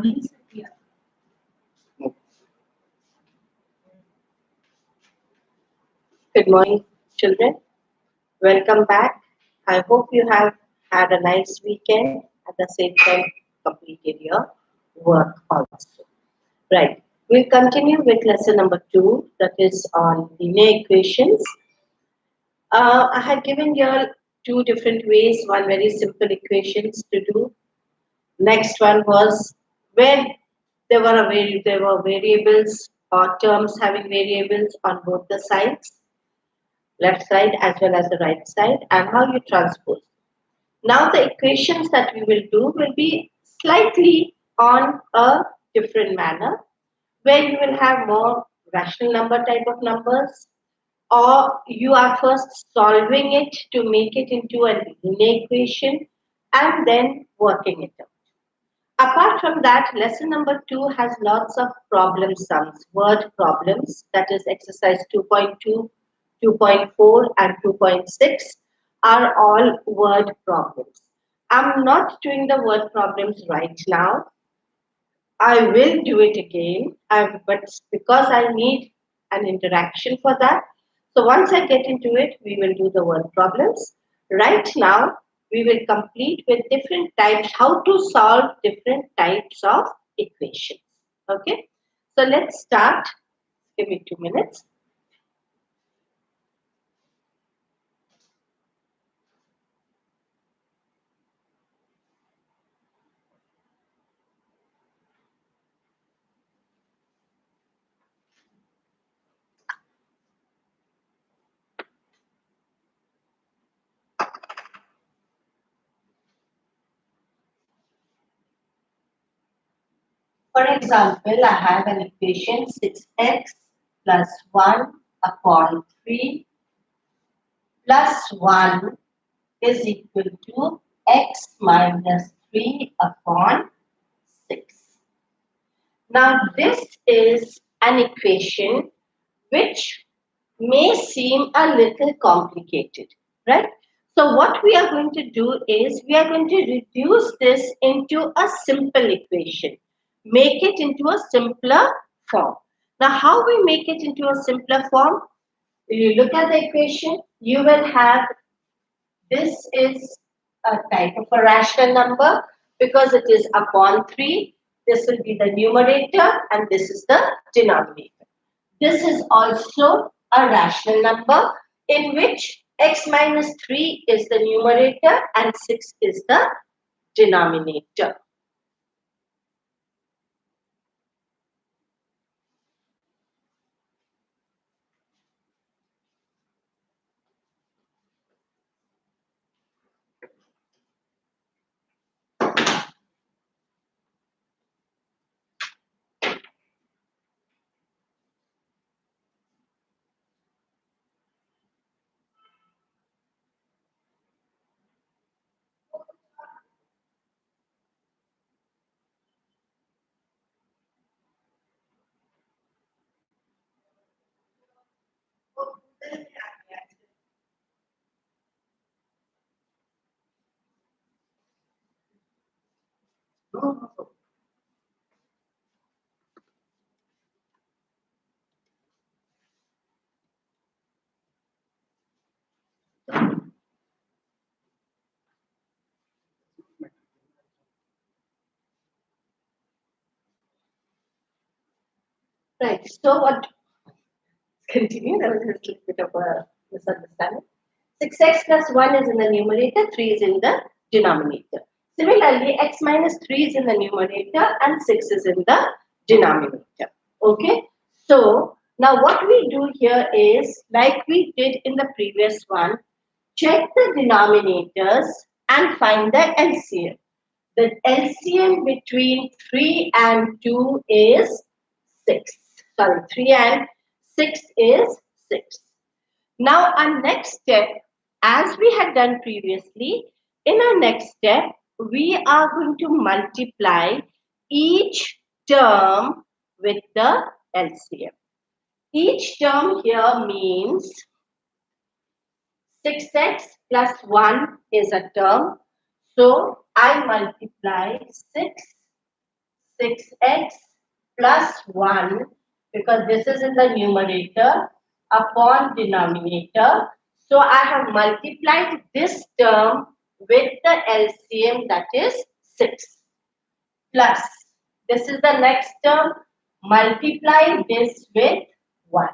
Good morning, children. Welcome back. I hope you have had a nice weekend at the same time completed your work also. Right. We'll continue with lesson number 2, that is on linear equations. I had given you all two different ways, one very simple equations to do. Next one was where there were variables or terms having variables on both the sides, left side as well as the right side, and how you transpose. Now the equations that we will do will be slightly on a different manner, where you will have more rational number type of numbers, or you are first solving it to make it into a linear equation and then working it out. Apart from that, lesson number 2 has lots of problem sums, word problems, that is exercise 2.2, 2.4 and 2.6 are all word problems. I'm not doing the word problems right now. I will do it again, but because I need an interaction for that. So once I get into it, we will do the word problems. Right now, we will complete with different types, how to solve different types of equations. Okay, so let's start. Give me 2 minutes. For example, I have an equation 6x plus 1 upon 3 plus 1 is equal to x minus 3 upon 6. Now, this is an equation which may seem a little complicated, right? So, what we are going to do is we are going to reduce this into a simple equation, make it into a simpler form. Now, how we make it into a simpler form? You look at the equation, you will have this is a type of a rational number because it is upon 3. This will be the numerator and this is the denominator. This is also a rational number in which x minus 3 is the numerator and 6 is the denominator. Right, so what continue, there was a little bit of a misunderstanding. 6x plus 1 is in the numerator, 3 is in the denominator. Similarly, x minus 3 is in the numerator and 6 is in the denominator. Okay, so now what we do here is, like we did in the previous one, check the denominators and find the LCM. The LCM between 3 and 2 is 6. Sorry, 3 and 6 is 6. Now, our next step, as we had done previously, in our next step, we are going to multiply each term with the LCM. Each term here means 6x plus 1 is a term. So, I multiply 6 6x plus 1, because this is in the numerator, upon denominator. So I have multiplied this term with the LCM, that is 6, plus this is the next term, multiply this with 1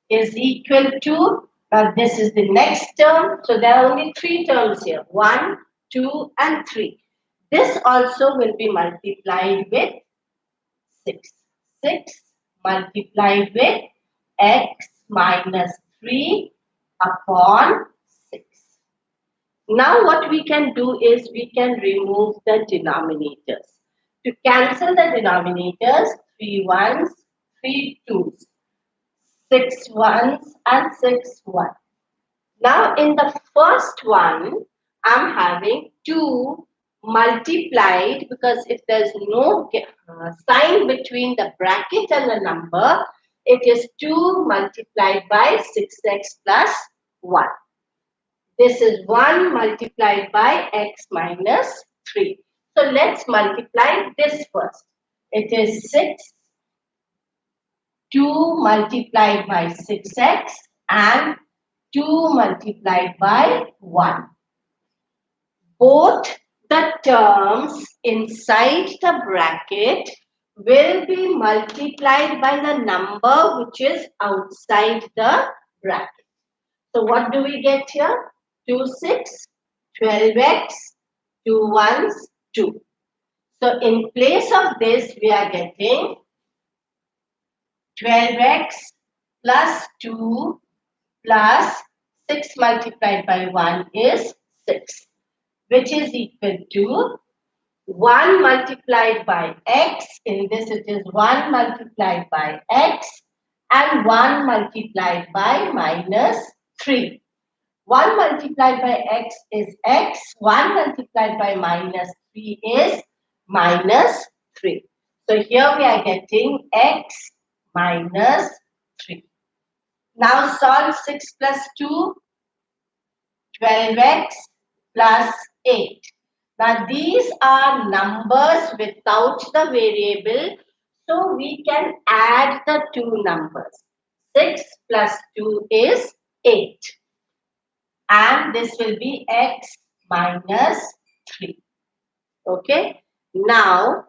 is equal to, now this is the next term, so there are only 3 terms here, 1, 2 and 3. This also will be multiplied with 6. 6 multiplied with x minus 3 upon 6. Now what we can do is we can remove the denominators. To cancel the denominators, 3 ones, 3 twos, 6 ones and 6 ones. Now in the first one, I'm having 2 multiplied, because if there's no sign between the bracket and the number, it is 2 multiplied by 6x plus 1. This is 1 multiplied by x minus 3. So let's multiply this first. It is 6, 2 multiplied by 6x and 2 multiplied by 1. Both the terms inside the bracket will be multiplied by the number which is outside the bracket. So what do we get here? 2, 6, 12x, 2 ones, 2. So in place of this, we are getting 12x plus 2 plus 6 multiplied by 1 is 6, which is equal to 1 multiplied by x. In this, it is 1 multiplied by x and 1 multiplied by minus 3. 1 multiplied by x, 1 multiplied by minus 3 is minus 3. So here we are getting x minus 3. Now solve 6 plus 2, 12x plus 8. Now these are numbers without the variable, so we can add the two numbers. 6 plus 2 is 8. And this will be x minus 3. Okay. Now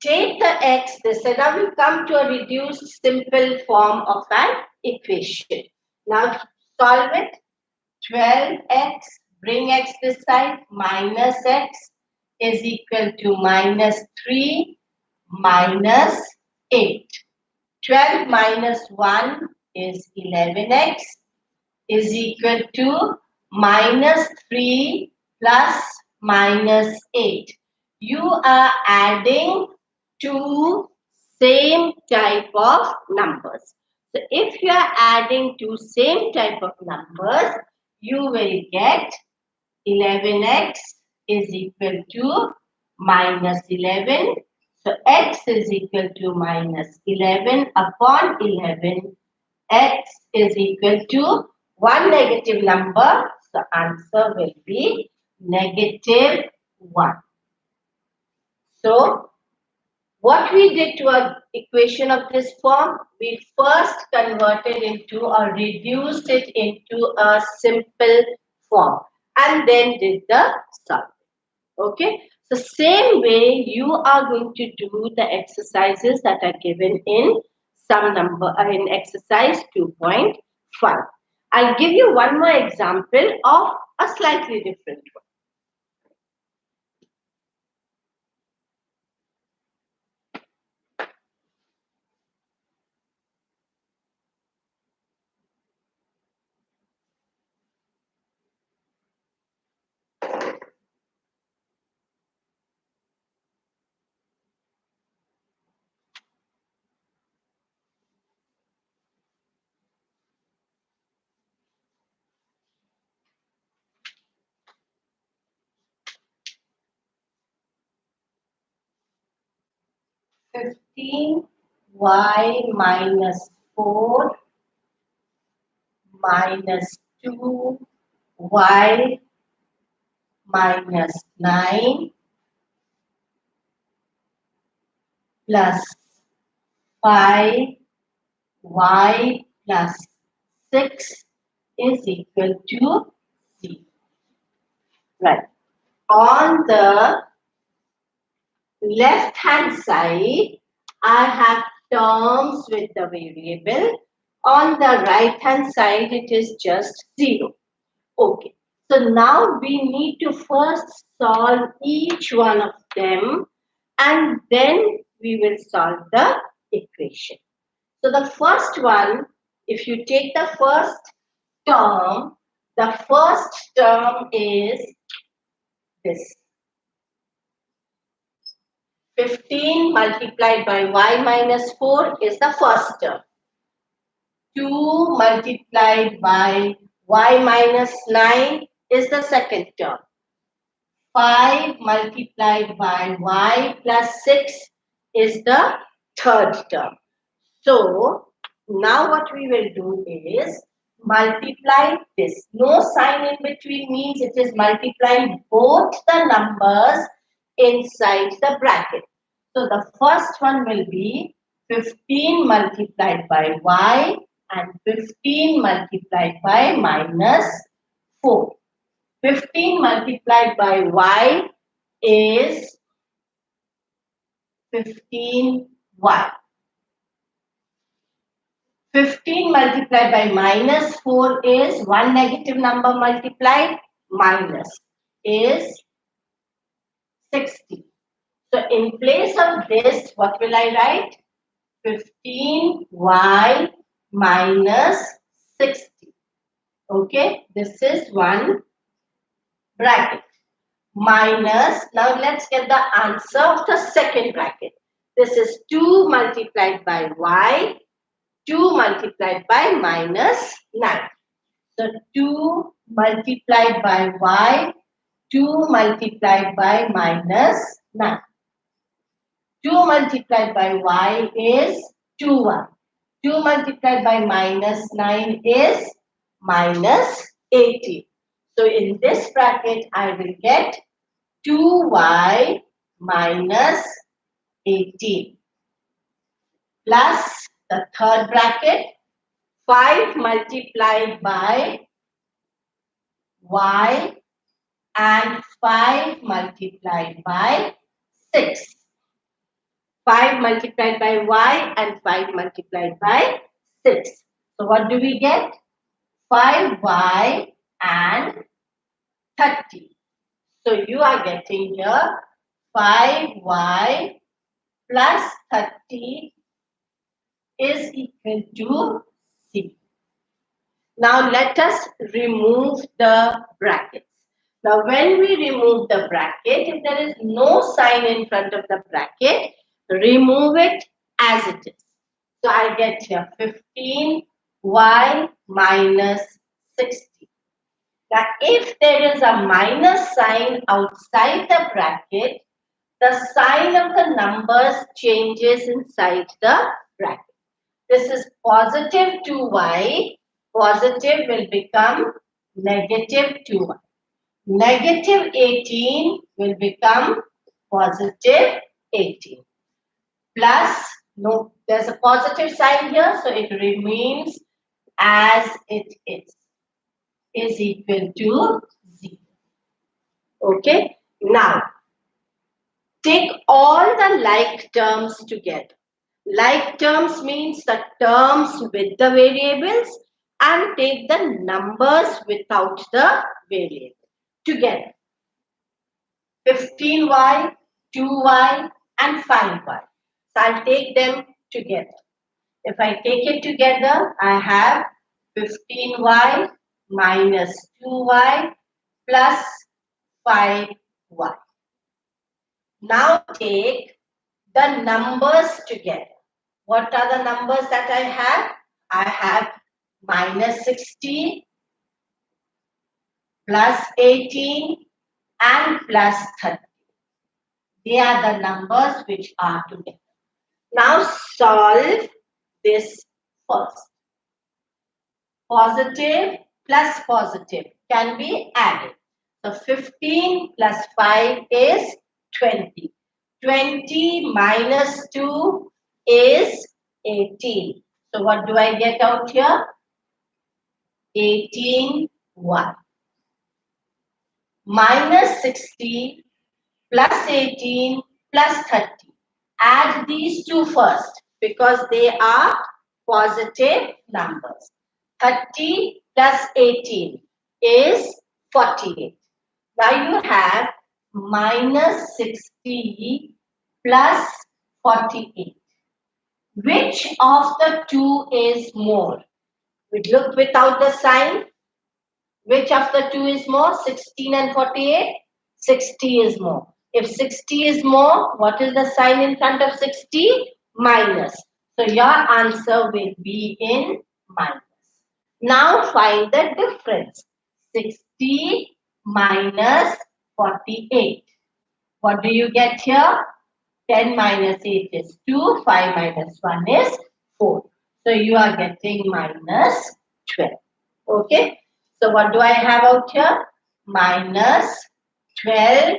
take the x, now we come to a reduced simple form of an equation. Now solve it. 12x, bring x this side, minus x is equal to minus 3 minus 8. 12 minus 1 is 11x is equal to minus 3 plus minus 8. You are adding two same type of numbers. So if you are adding two same type of numbers, you will get 11x is equal to minus 11. So x is equal to minus 11 upon 11. X is equal to one negative number. So answer will be negative 1. So what we did to our equation of this form, we first converted into or reduced it into a simple form and then did the solving. Okay. So same way you are going to do the exercises that are given in some number in exercise 2.5. I'll give you one more example of a slightly different one. 15y minus 4 minus 2y minus 9 plus 5y plus 6 is equal to 0. Right. On the left hand side, I have terms with the variable. On the right hand side, it is just 0. Okay. So now we need to first solve each one of them and then we will solve the equation. So the first one, if you take term, the first term is this. 15 multiplied by y minus 4 is the first term. 2 multiplied by y minus 9 is the second term. 5 multiplied by y plus 6 is the third term. So, now what we will do is multiply this. No sign in between means it is multiplying both the numbers inside the bracket. So, the first one will be 15 multiplied by y and 15 multiplied by minus 4. 15 multiplied by y is 15y. 15 multiplied by minus 4 is one negative number multiplied minus is 60. So in place of this, what will I write? 15y minus 60. Okay, this is one bracket. Minus, now let's get the answer of the second bracket. This is 2 multiplied by y, 2 multiplied by minus 9. So 2 multiplied by y, 2 multiplied by minus 9. 2 multiplied by y is 2y. 2 multiplied by minus 9 is minus 18. So in this bracket, I will get 2y minus 18 plus the third bracket 5 multiplied by y and 5 multiplied by 6. 5 multiplied by y and 5 multiplied by 6. So what do we get? 5y and 30. So you are getting here 5y plus 30 is equal to C. Now let us remove the brackets. Now when we remove the bracket, if there is no sign in front of the bracket, remove it as it is. So I get here 15y minus 60. Now if there is a minus sign outside the bracket, the sign of the numbers changes inside the bracket. This is positive 2y. Positive will become negative 2y. Negative 18 will become positive 18. Plus, no, there's a positive sign here, so it remains as it is equal to 0. Okay, now take all the like terms together. Like terms means the terms with the variables and take the numbers without the variable together. 15y, 2y and 5y. So I'll take them together. If I take it together, I have 15y minus 2y plus 5y. Now take the numbers together. What are the numbers that I have? I have minus 60 plus 18 and plus 30. They are the numbers which are together. Now solve this first. Positive plus positive can be added. So 15 plus 5 is 20. 20 minus 2 is 18. So what do I get out here? 18y. Minus 60 plus 18 plus 30. Add these two first because they are positive numbers. 30 plus 18 is 48. Now you have minus 60 plus 48. Which of the two is more? We look without the sign. Which of the two is more? 16 and 48? 60 is more. If 60 is more, what is the sign in front of 60? Minus. So your answer will be in minus. Now find the difference. 60 minus 48. What do you get here? 10 minus 8 is 2. 5 minus 1 is 4. So you are getting minus 12. Okay. So what do I have out here? Minus 12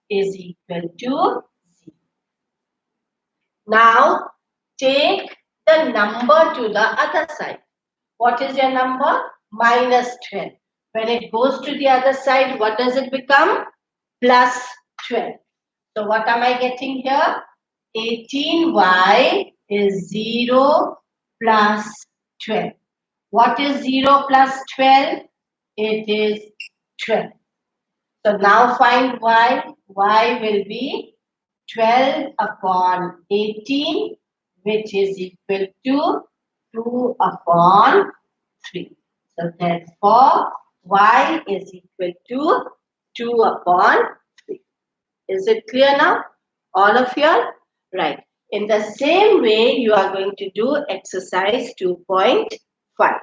is equal to 0. Now take the number to the other side. What is your number? Minus 12. When it goes to the other side, what does it become? Plus 12. So what am I getting here? 18y is 0 plus 12. What is 0 plus 12? It is 12. So now find y. Y will be 12 upon 18, which is equal to 2 upon 3. So therefore, y is equal to 2 upon 3. Is it clear now? All of you? Right. In the same way, you are going to do exercise 2.5.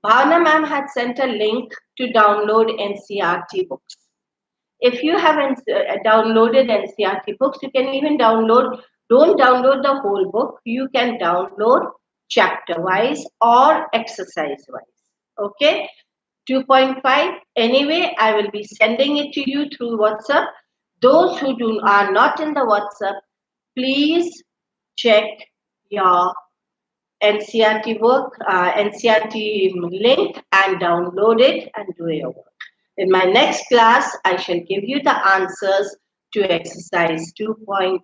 Bhavna ma'am had sent a link to download NCRT books. If you haven't downloaded NCRT books, you can even don't download the whole book. You can download chapter wise or exercise wise. Okay. 2.5. Anyway, I will be sending it to you through WhatsApp. Those who are not in the WhatsApp, please check your NCRT work, NCRT link and download it and do your work. In my next class, I shall give you the answers to exercise 2.5.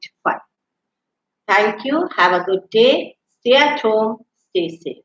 Thank you. Have a good day. Stay at home. Stay safe.